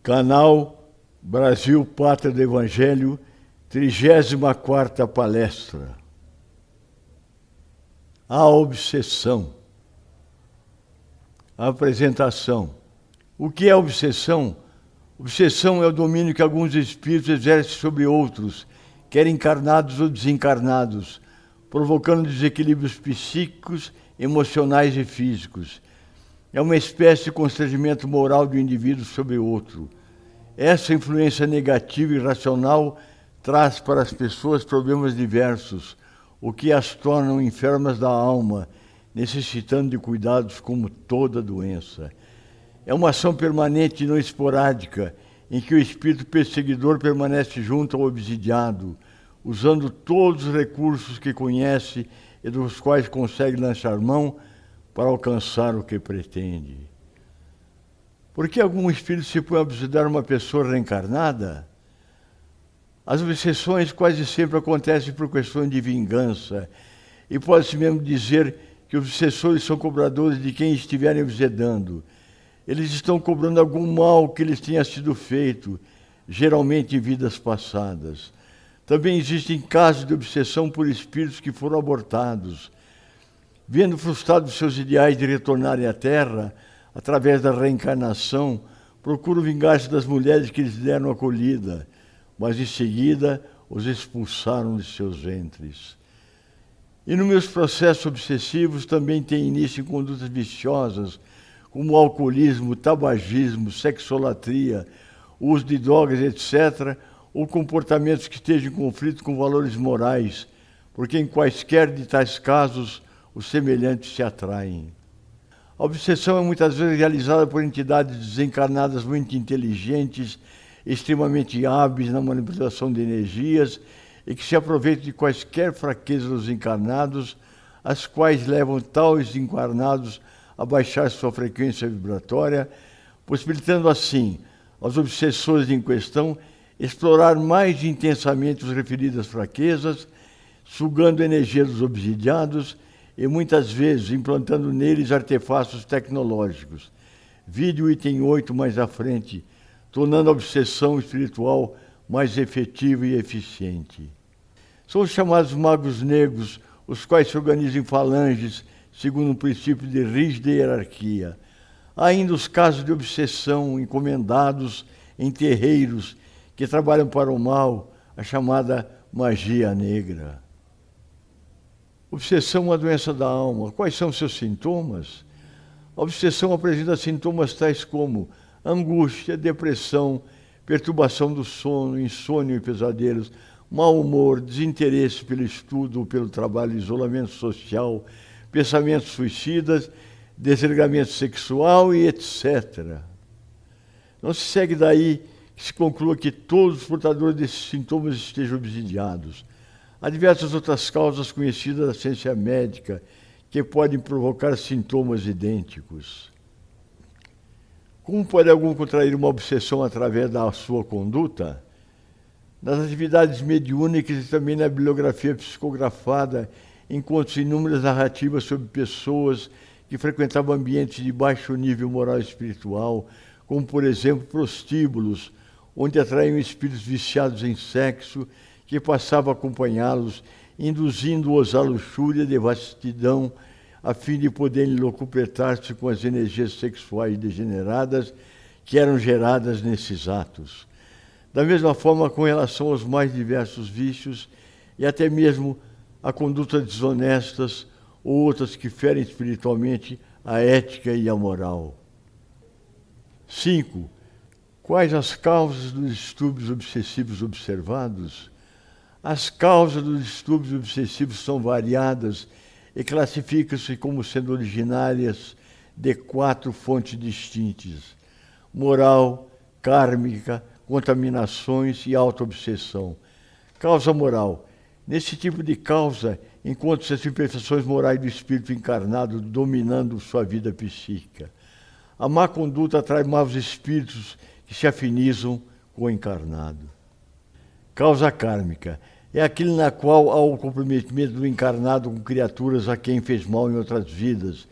Canal Brasil Pátria do Evangelho, 34ª palestra. A obsessão. A apresentação. O que é obsessão? Obsessão é o domínio que alguns espíritos exercem sobre outros, quer encarnados ou desencarnados, provocando desequilíbrios psíquicos, emocionais e físicos. É uma espécie de constrangimento moral do indivíduo sobre o outro. Essa influência negativa e irracional traz para as pessoas problemas diversos, o que as tornam enfermas da alma, necessitando de cuidados como toda doença. É uma ação permanente e não esporádica, em que o espírito perseguidor permanece junto ao obsidiado, usando todos os recursos que conhece e dos quais consegue lançar mão para alcançar o que pretende. Por que algum espírito se põe a obsidiar uma pessoa reencarnada? As obsessões quase sempre acontecem por questões de vingança, e pode-se mesmo dizer que os obsessores são cobradores de quem estiverem obsedando. Eles estão cobrando algum mal que lhes tenha sido feito, geralmente em vidas passadas. Também existem casos de obsessão por espíritos que foram abortados. Vendo frustrados seus ideais de retornarem à Terra, através da reencarnação, procuram vingar-se das mulheres que lhes deram acolhida, mas em seguida os expulsaram de seus ventres. Inúmeros processos obsessivos também têm início em condutas viciosas, como o alcoolismo, o tabagismo, sexolatria, o uso de drogas, etc., ou comportamentos que estejam em conflito com valores morais, porque em quaisquer de tais casos os semelhantes se atraem. A obsessão é muitas vezes realizada por entidades desencarnadas muito inteligentes, extremamente hábeis na manipulação de energias e que se aproveitam de quaisquer fraquezas dos encarnados, as quais levam tais encarnados a baixar sua frequência vibratória, possibilitando assim aos obsessores em questão explorar mais intensamente as referidas fraquezas, sugando a energia dos obsidiados e muitas vezes implantando neles artefatos tecnológicos. Vide o item 8 mais à frente, tornando a obsessão espiritual mais efetiva e eficiente. São os chamados magos negros, os quais se organizam em falanges, segundo um princípio de rígida hierarquia. Há ainda os casos de obsessão encomendados em terreiros que trabalham para o mal, a chamada magia negra. Obsessão é uma doença da alma. Quais são seus sintomas? A obsessão apresenta sintomas tais como angústia, depressão, perturbação do sono, insônia e pesadelos, mau humor, desinteresse pelo estudo ou pelo trabalho, isolamento social, pensamentos suicidas, desregamento sexual e etc. Não se segue daí que se conclua que todos os portadores desses sintomas estejam obsidiados. Há diversas outras causas conhecidas da ciência médica que podem provocar sintomas idênticos. Como pode algum contrair uma obsessão através da sua conduta? Nas atividades mediúnicas e também na bibliografia psicografada, encontram-se inúmeras narrativas sobre pessoas que frequentavam ambientes de baixo nível moral e espiritual, como, por exemplo, prostíbulos, onde atraíam espíritos viciados em sexo, que passavam a acompanhá-los, induzindo-os à luxúria e devastidão, a fim de poderem locupletar-se com as energias sexuais degeneradas que eram geradas nesses atos. Da mesma forma, com relação aos mais diversos vícios e até mesmo a condutas desonestas ou outras que ferem espiritualmente a ética e a moral. 5. Quais as causas dos distúrbios obsessivos observados? As causas dos distúrbios obsessivos são variadas e classificam-se como sendo originárias de 4 fontes distintas: moral, kármica, contaminações e autoobsessão. Causa moral. Nesse tipo de causa, encontram-se as imperfeições morais do espírito encarnado dominando sua vida psíquica. A má conduta atrai maus espíritos que se afinizam com o encarnado. Causa kármica. É aquele na qual há o comprometimento do encarnado com criaturas a quem fez mal em outras vidas,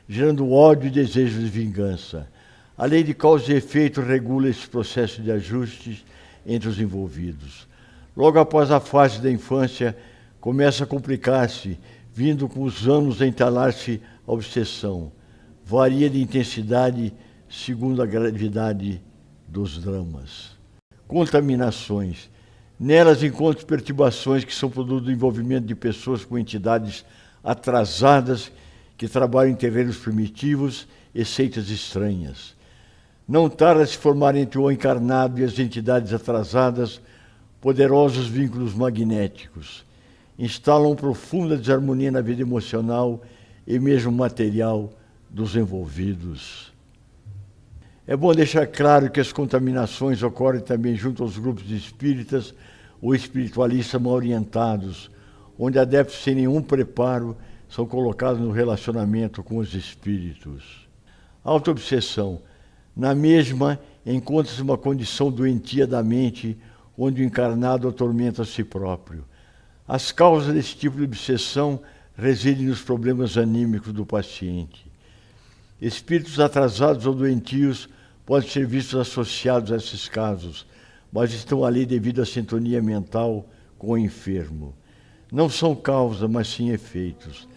gerando ódio e desejo de vingança. A lei de causa e efeito regula esse processo de ajustes entre os envolvidos. Logo após a fase da infância, começa a complicar-se, vindo com os anos a entalar-se a obsessão. Varia de intensidade segundo a gravidade dos dramas. Contaminações. Nelas encontram perturbações que são produto do envolvimento de pessoas com entidades atrasadas que trabalham em terrenos primitivos e seitas estranhas. Não tarda a se formar entre o encarnado e as entidades atrasadas poderosos vínculos magnéticos. Instalam profunda desarmonia na vida emocional e mesmo material dos envolvidos. É bom deixar claro que as contaminações ocorrem também junto aos grupos de espíritas ou espiritualistas mal orientados, onde adeptos sem nenhum preparo são colocados no relacionamento com os espíritos. Autoobsessão. Na mesma, encontra-se uma condição doentia da mente, onde o encarnado atormenta a si próprio. As causas desse tipo de obsessão residem nos problemas anímicos do paciente. Espíritos atrasados ou doentios podem ser vistos associados a esses casos, mas estão ali devido à sintonia mental com o enfermo. Não são causa, mas sim efeitos.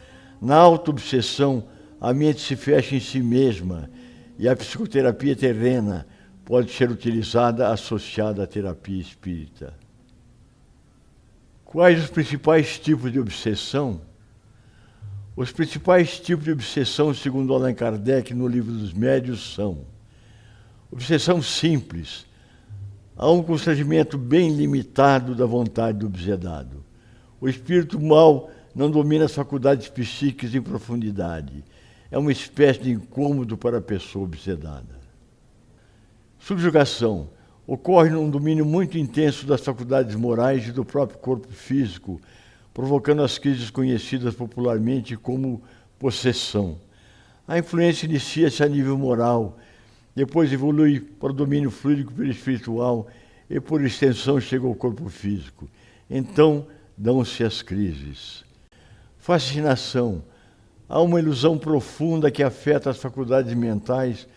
Na autoobsessão, a mente se fecha em si mesma e a psicoterapia terrena pode ser utilizada associada à terapia espírita. Quais os principais tipos de obsessão? Os principais tipos de obsessão, segundo Allan Kardec no Livro dos Médiuns, são: obsessão simples. Há um constrangimento bem limitado da vontade do obsedado. O espírito mau não domina as faculdades psíquicas em profundidade. É uma espécie de incômodo para a pessoa obsedada. Subjugação. Ocorre num domínio muito intenso das faculdades morais e do próprio corpo físico, provocando as crises conhecidas popularmente como possessão. A influência inicia-se a nível moral, depois evolui para o domínio fluídico perispiritual e, por extensão, chega ao corpo físico. Então, dão-se as crises. Fascinação. Há uma ilusão profunda que afeta as faculdades mentais,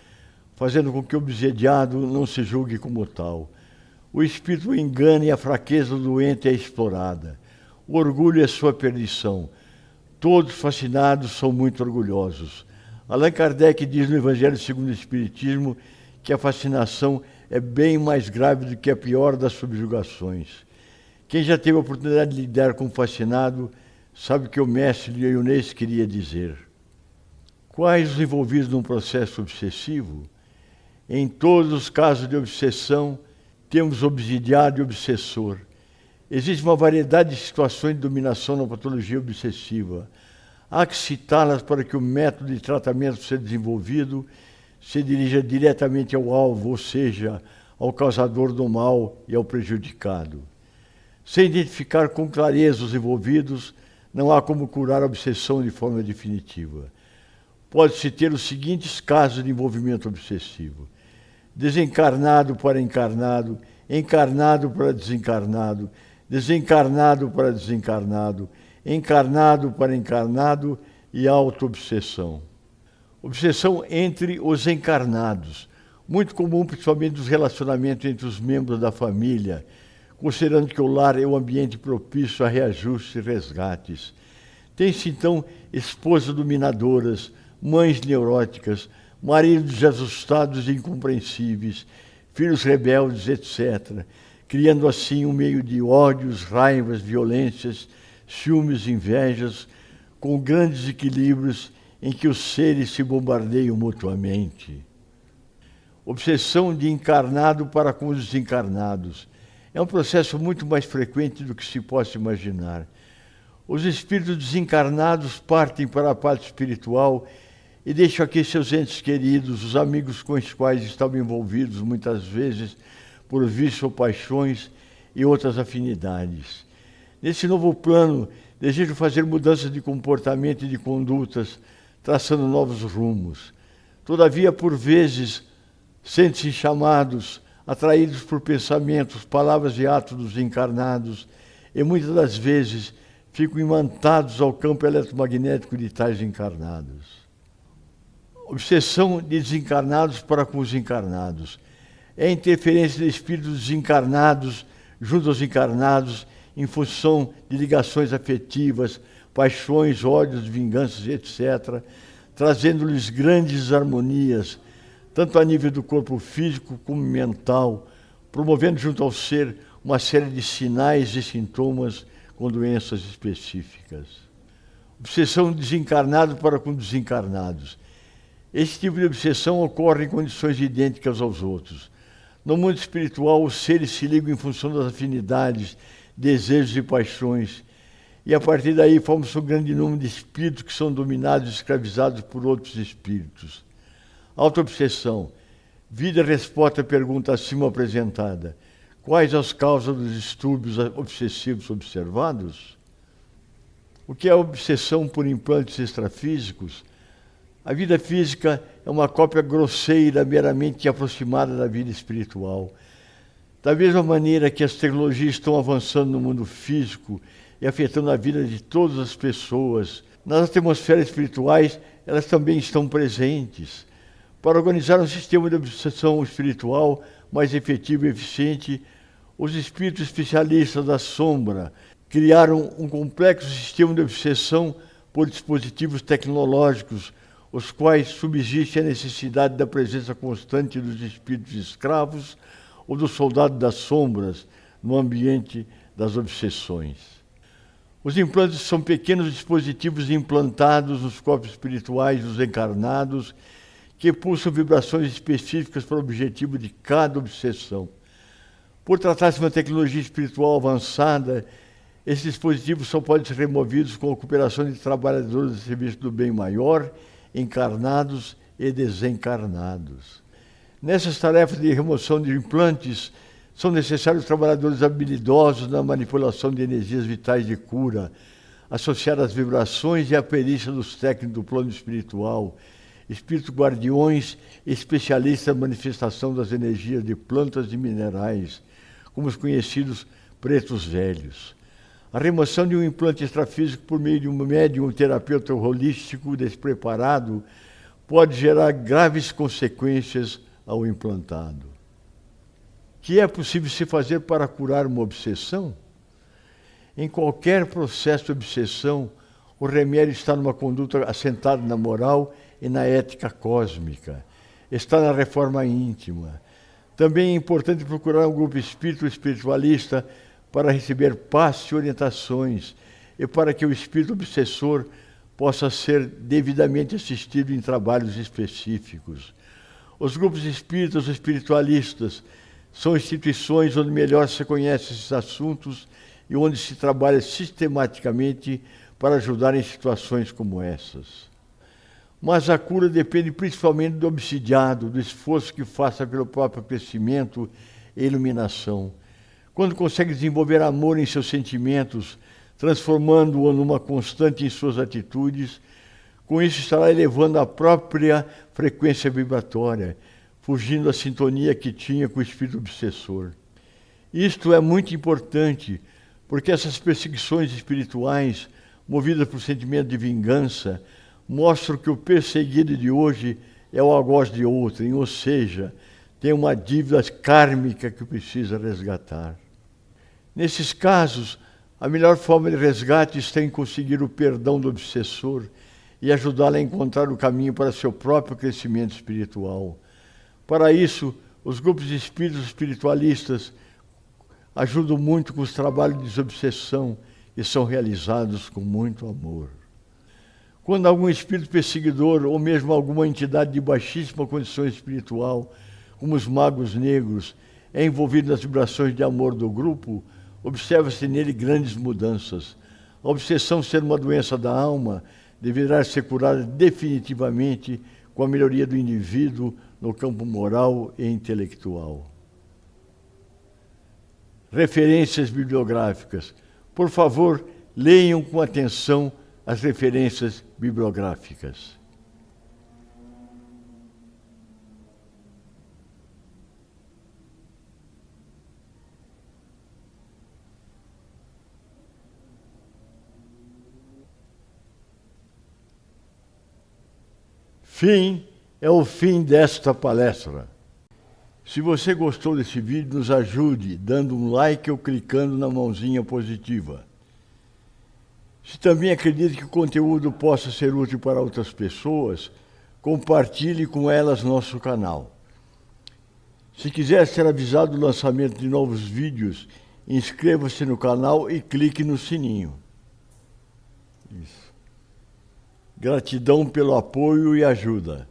fazendo com que o obsediado não se julgue como tal. O espírito o engana e a fraqueza do doente é explorada. O orgulho é sua perdição. Todos fascinados são muito orgulhosos. Allan Kardec diz no Evangelho segundo o Espiritismo que a fascinação é bem mais grave do que a pior das subjugações. Quem já teve a oportunidade de lidar com um fascinado sabe o que o mestre Lyonès queria dizer. Quais os envolvidos num processo obsessivo? Em todos os casos de obsessão, temos obsidiado e obsessor. Existe uma variedade de situações de dominação na patologia obsessiva. Há que citá-las para que o método de tratamento seja desenvolvido se dirija diretamente ao alvo, ou seja, ao causador do mal e ao prejudicado. Sem identificar com clareza os envolvidos, não há como curar a obsessão de forma definitiva. Pode-se ter os seguintes casos de envolvimento obsessivo: desencarnado para encarnado, encarnado para desencarnado, desencarnado para desencarnado, encarnado para encarnado e auto-obsessão. Obsessão entre os encarnados, muito comum principalmente nos relacionamentos entre os membros da família, considerando que o lar é o ambiente propício a reajustes e resgates. Tem-se então esposas dominadoras, mães neuróticas, maridos desajustados e incompreensíveis, filhos rebeldes, etc., criando assim um meio de ódios, raivas, violências, ciúmes, invejas, com grandes equilíbrios em que os seres se bombardeiam mutuamente. Obsessão de encarnado para com os desencarnados. É um processo muito mais frequente do que se possa imaginar. Os espíritos desencarnados partem para a parte espiritual e deixam aqui seus entes queridos, os amigos com os quais estavam envolvidos muitas vezes por vícios ou paixões e outras afinidades. Nesse novo plano, desejam fazer mudanças de comportamento e de condutas, traçando novos rumos. Todavia, por vezes, sentem-se chamados, atraídos por pensamentos, palavras e atos dos encarnados, e muitas das vezes ficam imantados ao campo eletromagnético de tais encarnados. Obsessão de desencarnados para com os encarnados. É a interferência de espíritos desencarnados junto aos encarnados em função de ligações afetivas, paixões, ódios, vinganças, etc., trazendo-lhes grandes desarmonias, tanto a nível do corpo físico como mental, promovendo junto ao ser uma série de sinais e sintomas com doenças específicas. Obsessão desencarnado para com desencarnados. Esse tipo de obsessão ocorre em condições idênticas aos outros. No mundo espiritual, os seres se ligam em função das afinidades, desejos e paixões, e a partir daí forma-se um grande número de espíritos que são dominados e escravizados por outros espíritos. Autoobsessão. Vida resposta à pergunta acima apresentada. Quais as causas dos distúrbios obsessivos observados? O que é a obsessão por implantes extrafísicos? A vida física é uma cópia grosseira, meramente aproximada da vida espiritual. Da mesma maneira que as tecnologias estão avançando no mundo físico e afetando a vida de todas as pessoas, nas atmosferas espirituais elas também estão presentes. Para organizar um sistema de obsessão espiritual mais efetivo e eficiente, os espíritos especialistas da sombra criaram um complexo sistema de obsessão por dispositivos tecnológicos, os quais subsiste a necessidade da presença constante dos espíritos escravos ou dos soldados das sombras no ambiente das obsessões. Os implantes são pequenos dispositivos implantados nos corpos espirituais dos encarnados que pulsam vibrações específicas para o objetivo de cada obsessão. Por tratar-se de uma tecnologia espiritual avançada, esses dispositivos só podem ser removidos com a cooperação de trabalhadores de serviço do bem maior, encarnados e desencarnados. Nessas tarefas de remoção de implantes, são necessários trabalhadores habilidosos na manipulação de energias vitais de cura, associadas às vibrações e à perícia dos técnicos do plano espiritual, espíritos guardiões e especialistas na manifestação das energias de plantas e minerais, como os conhecidos pretos velhos. A remoção de um implante extrafísico por meio de um médium ou terapeuta holístico despreparado pode gerar graves consequências ao implantado. O que é possível se fazer para curar uma obsessão? Em qualquer processo de obsessão, o remédio está numa conduta assentada na moral e na ética cósmica. Está na reforma íntima. Também é importante procurar um grupo espírita ou espiritualista para receber passe e orientações e para que o espírito obsessor possa ser devidamente assistido em trabalhos específicos. Os grupos espíritas ou espiritualistas são instituições onde melhor se conhecem esses assuntos e onde se trabalha sistematicamente para ajudar em situações como essas. Mas a cura depende principalmente do obsidiado, do esforço que faça pelo próprio crescimento e iluminação. Quando consegue desenvolver amor em seus sentimentos, transformando-o numa constante em suas atitudes, com isso estará elevando a própria frequência vibratória, fugindo da sintonia que tinha com o espírito obsessor. Isto é muito importante, porque essas perseguições espirituais, movidas por sentimento de vingança, mostram que o perseguido de hoje é o algoz de outrem, ou seja, tem uma dívida kármica que precisa resgatar. Nesses casos, a melhor forma de resgate está em conseguir o perdão do obsessor e ajudá-lo a encontrar o caminho para seu próprio crescimento espiritual. Para isso, os grupos de espíritos espiritualistas ajudam muito com os trabalhos de desobsessão e são realizados com muito amor. Quando algum espírito perseguidor ou mesmo alguma entidade de baixíssima condição espiritual, como os magos negros, é envolvido nas vibrações de amor do grupo, observa-se nele grandes mudanças. A obsessão, ser uma doença da alma, deverá ser curada definitivamente com a melhoria do indivíduo no campo moral e intelectual. Referências bibliográficas. Por favor, leiam com atenção as referências bibliográficas. Fim é o fim desta palestra. Se você gostou desse vídeo, nos ajude dando um like ou clicando na mãozinha positiva. Se também acredita que o conteúdo possa ser útil para outras pessoas, compartilhe com elas nosso canal. Se quiser ser avisado do lançamento de novos vídeos, inscreva-se no canal e clique no sininho. Isso. Gratidão pelo apoio e ajuda.